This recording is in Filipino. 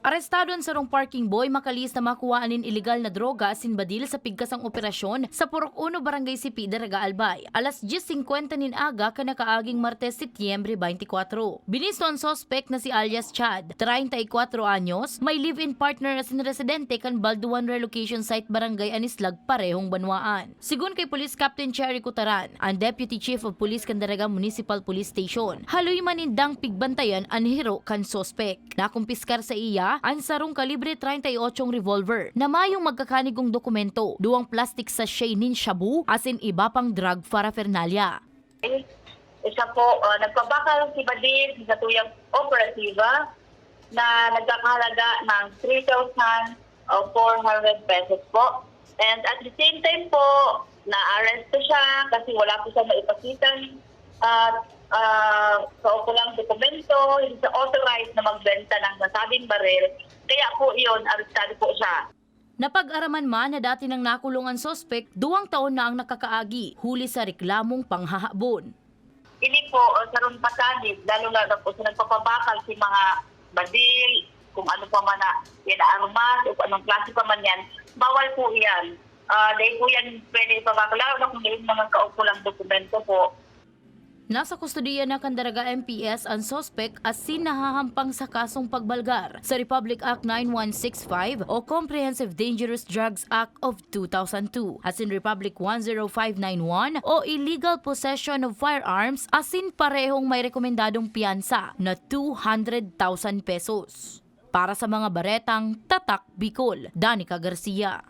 Arestado ang sarong parking boy makalis na makuwaan ilegal na droga asin badil sa pigkasang operasyon sa Purok 1 Barangay CP Daraga Albay. Alas 10:50 nin aga kanakaaging Martes, Setyembre 24. Binisto ang sospek na si alias Chad, 34 anyos, may live-in partner asin residente kan Balduan Relocation Site Barangay Anislag parehong Banwaan. Sigun kay Police Captain Cherry Cutaran, ang Deputy Chief of Police kan Daraga Municipal Police Station, haloy manindang pigbantayan ang hiro kan sospek. Nakumpiskar sa iya ang sarong kalibre 38 revolver na mayong magkakanigong dokumento, duwang plastic sachet nin shabu asin iba pang drug paraphernalia. Isa po, nagpabakal si Badil sa tuyang operatiba na nagkakahalaga ng 3,400 pesos po. And at the same time po, na-arresto siya kasi wala po siya maipakitang kaukulang dokumento, hindi siya authorized na magbenta ng nasabing baril. Kaya po iyon, arestado po siya. Napag-araman man na dati nang nakulong ang sospek, 2 taon na ang nakakaagi, huli sa reklamong panghahabon. Hindi po, sa rumpatanid, lalo na po sa nagpapabakal si mga badil, kung ano pa man na yan armas o anong klase pa man yan, bawal po yan. Dahil po yan pwede ipabakal, lalo na kung may mga kaukulang dokumento po. Nasa kustudiya na kan Daraga MPS ang sospek asin nahahampang sa kasong pagbalgar sa Republic Act 9165 o Comprehensive Dangerous Drugs Act of 2002, asin Republic 10591 o Illegal Possession of Firearms, asin parehong may rekomendadong piyansa na 200,000 pesos. Para sa mga baretang Tatak Bicol, Danica Garcia.